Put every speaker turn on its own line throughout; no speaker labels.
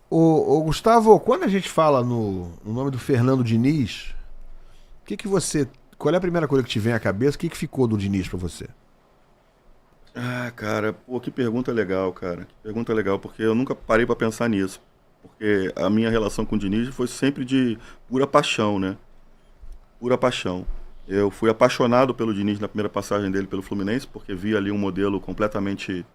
Ô, Gustavo, quando a gente fala no nome do Fernando Diniz, o que que você. Qual é a primeira coisa que te vem à cabeça? O que que ficou do Diniz pra você?
Ah, cara, pô, que pergunta legal, cara. Que pergunta legal, porque eu nunca parei pra pensar nisso. Porque a minha relação com o Diniz foi sempre de pura paixão, né? Pura paixão. Eu fui apaixonado pelo Diniz na primeira passagem dele pelo Fluminense, porque vi ali um modelo completamente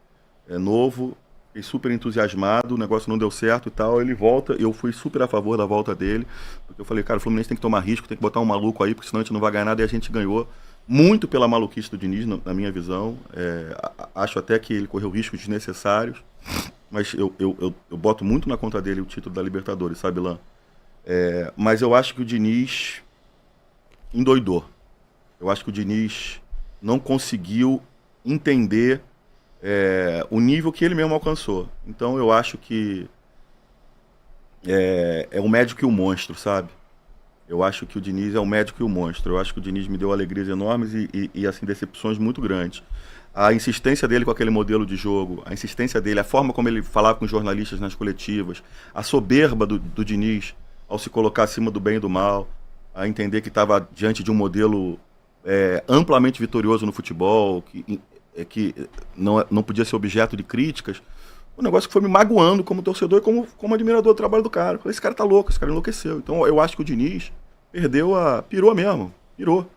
novo, fiquei super entusiasmado, o negócio não deu certo e tal, ele volta, eu fui super a favor da volta dele, porque eu falei, cara, o Fluminense tem que tomar risco, tem que botar um maluco aí, porque senão a gente não vai ganhar nada, e a gente ganhou muito pela maluquice do Diniz, na minha visão. Acho até que ele correu riscos desnecessários, mas eu boto muito na conta dele o título da Libertadores, sabe, Lan? Mas eu acho que o Diniz endoidou. Eu acho que o Diniz não conseguiu entender o nível que ele mesmo alcançou. Então eu acho que é o médico e o monstro, sabe? Eu acho que o Diniz é o médico e o monstro. Eu acho que o Diniz me deu alegrias enormes e assim, decepções muito grandes. A insistência dele com aquele modelo de jogo, a insistência dele, a forma como ele falava com os jornalistas nas coletivas, a soberba do Diniz ao se colocar acima do bem e do mal, a entender que estava diante de um modelo amplamente vitorioso no futebol, que não podia ser objeto de críticas. Um negócio que foi me magoando como torcedor e como admirador do trabalho do cara. Eu falei, esse cara tá louco, esse cara enlouqueceu. Então eu acho que o Diniz pirou mesmo, pirou.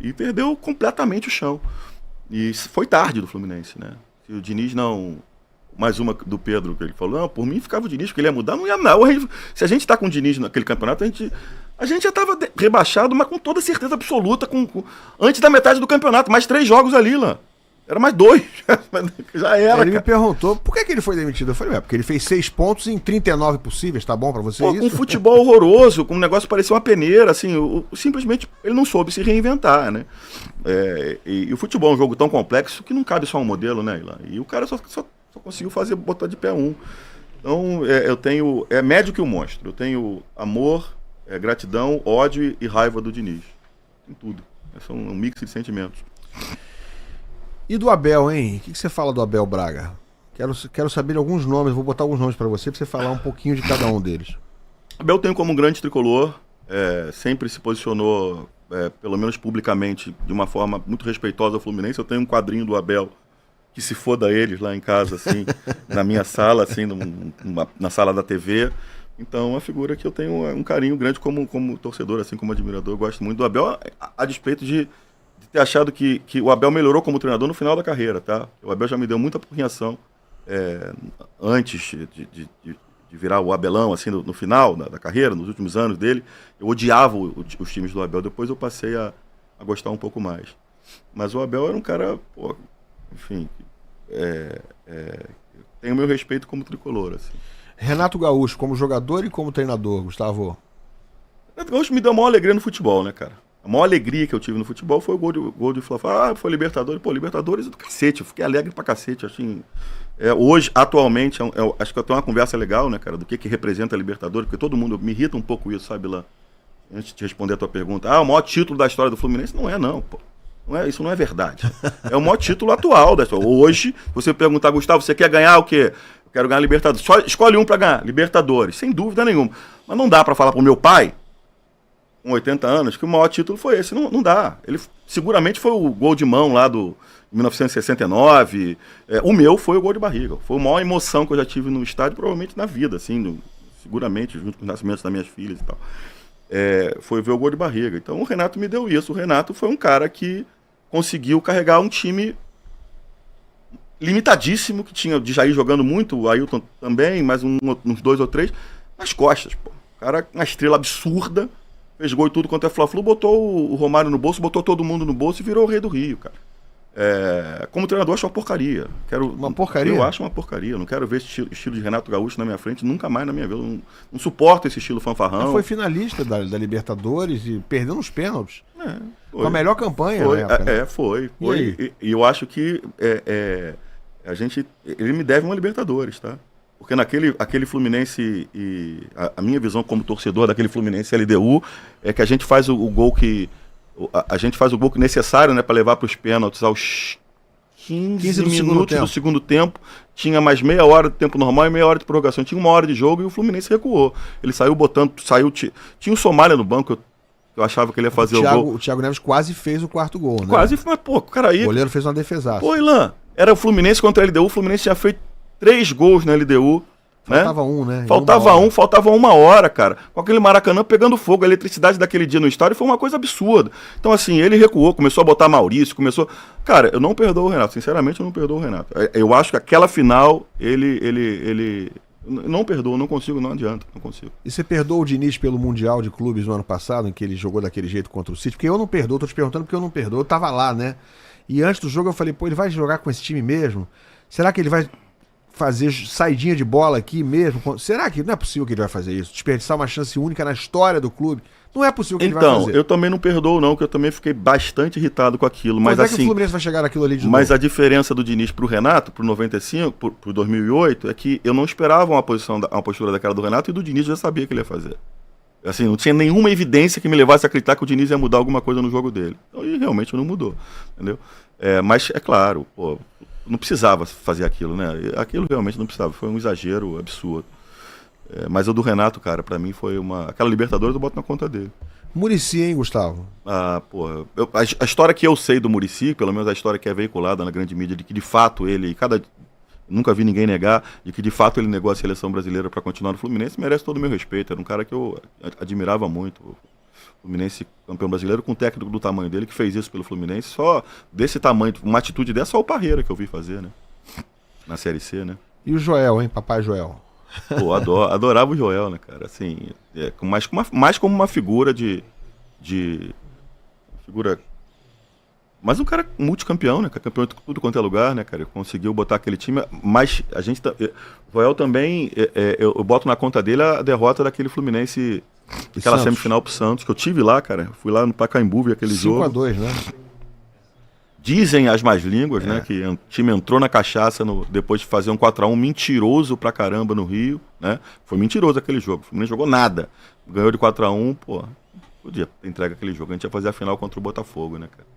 E perdeu completamente o chão. E foi tarde do Fluminense, né? Se o Diniz não... Mais uma do Pedro, que ele falou, não, por mim ficava o Diniz, porque ele ia mudar, não ia não. Se a gente tá com o Diniz naquele campeonato, a gente já estava rebaixado, mas com toda certeza absoluta, antes da metade do campeonato, mais 3 jogos ali, lá. Era mais 2. Já era,
Ele me
cara.
perguntou por que que ele foi demitido. Eu falei, porque ele fez 6 pontos em 39 possíveis, tá bom pra você
Pô, com um
isso?
futebol horroroso, com um negócio que parecia uma peneira, assim, simplesmente ele não soube se reinventar, né? E o futebol é um jogo tão complexo que não cabe só um modelo, né, Ilan? E o cara só conseguiu botar de pé um. Então, eu tenho, médio que o monstro. Eu tenho amor, gratidão, ódio e raiva do Diniz. Em tudo. É um mix de sentimentos.
E do Abel, hein? O que que você fala do Abel Braga? Quero saber alguns nomes, vou botar alguns nomes pra você falar um pouquinho de cada um deles.
Abel tem como um grande tricolor, sempre se posicionou, pelo menos publicamente, de uma forma muito respeitosa ao Fluminense. Eu tenho um quadrinho do Abel que se foda eles lá em casa, assim, na minha sala, assim, na sala da TV. Então, é uma figura que eu tenho um carinho grande como torcedor, assim, como admirador. Eu gosto muito do Abel, a despeito de ter achado que o Abel melhorou como treinador no final da carreira, tá? O Abel já me deu muita porrinhação antes de virar o Abelão, assim, no final da carreira, nos últimos anos dele. Eu odiava os times do Abel, depois eu passei a gostar um pouco mais. Mas o Abel era um cara, pô, enfim, tem o meu respeito como tricolor, assim.
Renato Gaúcho, como jogador e como treinador, Gustavo.
Renato Gaúcho me deu a maior alegria no futebol, né, cara? A maior alegria que eu tive no futebol foi o gol de Fla-Fla. Ah, foi Libertadores. Pô, Libertadores é do cacete. Eu fiquei alegre pra cacete. Assim, hoje, atualmente, acho que eu tenho uma conversa legal, né, cara, do que representa a Libertadores, porque todo mundo me irrita um pouco isso, sabe, lá. Antes de responder a tua pergunta. Ah, o maior título da história do Fluminense? Não é, não, pô. Isso não é verdade. É o maior título atual da história. Hoje, você perguntar, Gustavo, você quer ganhar o quê? Eu quero ganhar Libertadores. Só escolhe um pra ganhar, Libertadores, sem dúvida nenhuma. Mas não dá pra falar pro meu pai, com 80 anos, que o maior título foi esse. Não, não dá. Ele seguramente foi o gol de mão lá do 1969. O meu foi o gol de barriga. Foi a maior emoção que eu já tive no estádio, provavelmente na vida, assim, seguramente, junto com os nascimentos das minhas filhas e tal. Foi ver o gol de barriga. Então o Renato me deu isso. O Renato foi um cara que conseguiu carregar um time limitadíssimo, que tinha de Jair jogando muito, o Ailton também, mais uns 2 ou 3, nas costas. Pô. O cara, uma estrela absurda, fez gol e tudo quanto é Fla-Flu, botou o Romário no bolso, botou todo mundo no bolso e virou o rei do Rio, cara. Como treinador, acho uma porcaria.
Uma porcaria?
Eu acho uma porcaria. Eu não quero ver esse estilo de Renato Gaúcho na minha frente, nunca mais na minha vida. Eu não suporto esse estilo fanfarrão.
Ele foi finalista da Libertadores e perdeu nos pênaltis.
Foi.
Com a melhor campanha
Foi,
na época. Né?
Foi.
E
eu acho que ele me deve uma Libertadores, tá? Porque aquele Fluminense e a minha visão como torcedor daquele Fluminense LDU é que a gente faz o gol que a gente faz o gol necessário, né, para levar para os pênaltis aos 15 minutos do segundo tempo. Tinha mais meia hora de tempo normal e meia hora de prorrogação. Tinha 1 hora de jogo e o Fluminense recuou. Ele saiu botando, tinha o Somália no banco, eu achava que ele ia fazer o gol.
O Thiago Neves quase fez o 4º gol, né?
Quase, mas pô, cara aí...
O goleiro fez uma defesaça.
Pô, Ilan, era o Fluminense contra a LDU, o Fluminense tinha feito 3 gols na LDU.
Faltava um, né?
Faltava 1 hora, cara. Com aquele Maracanã pegando fogo, a eletricidade daquele dia no estádio foi uma coisa absurda. Então, assim, ele recuou, começou a botar Maurício, Cara, eu não perdoo o Renato, sinceramente eu não perdoo o Renato. Eu acho que aquela final, ele... Não perdoo, não consigo, não adianta, não consigo.
E você perdoou o Diniz pelo Mundial de Clubes no ano passado, em que ele jogou daquele jeito contra o City? Porque eu não perdoo, tô te perguntando porque eu não perdoo, eu tava lá, né? E antes do jogo eu falei, pô, ele vai jogar com esse time mesmo? Será que ele vai fazer saidinha de bola aqui mesmo? Será que não é possível que ele vai fazer isso? Desperdiçar uma chance única na história do clube? Não é possível que ele vai fazer.
Então, eu também não perdoo não, que eu também fiquei bastante irritado com aquilo. Mas
Quando é
assim,
que o Fluminense vai chegar naquilo ali de novo?
Mas a diferença do Diniz pro Renato, pro 95, pro 2008, é que eu não esperava uma postura daquela do Renato e do Diniz eu já sabia que ele ia fazer. Assim, não tinha nenhuma evidência que me levasse a acreditar que o Diniz ia mudar alguma coisa no jogo dele. Então, e realmente não mudou, entendeu? Mas é claro, pô, não precisava fazer aquilo, né? Aquilo realmente não precisava, foi um exagero absurdo. Mas o do Renato, cara, pra mim foi aquela Libertadores eu boto na conta dele.
Muricy, hein, Gustavo?
Porra. A história que eu sei do Muricy, pelo menos a história que é veiculada na grande mídia, de que de fato ele, nunca vi ninguém negar, de que de fato ele negou a seleção brasileira pra continuar no Fluminense, merece todo o meu respeito. Era um cara que eu admirava muito. O Fluminense campeão brasileiro, com um técnico do tamanho dele, que fez isso pelo Fluminense, só desse tamanho, uma atitude dessa, só o Parreira que eu vi fazer, né? Na Série C, né?
E o Joel, hein, papai Joel?
Pô, adorava o Joel, né, cara? Assim, mais como uma figura figura... Mas um cara multicampeão, né? Campeão de tudo quanto é lugar, né, cara? Conseguiu botar aquele time, mas a gente... O Joel também, eu boto na conta dele a derrota daquele Fluminense, aquela semifinal pro Santos, que eu tive lá, cara. Fui lá no Pacaembu ver aquele jogo.
5-2, né?
Dizem as más línguas, né, que o time entrou na cachaça depois de fazer um 4-1 mentiroso pra caramba no Rio, né? Foi mentiroso aquele jogo, o Fluminense jogou nada. Ganhou de 4-1, pô, podia entregar aquele jogo. A gente ia fazer a final contra o Botafogo, né, cara?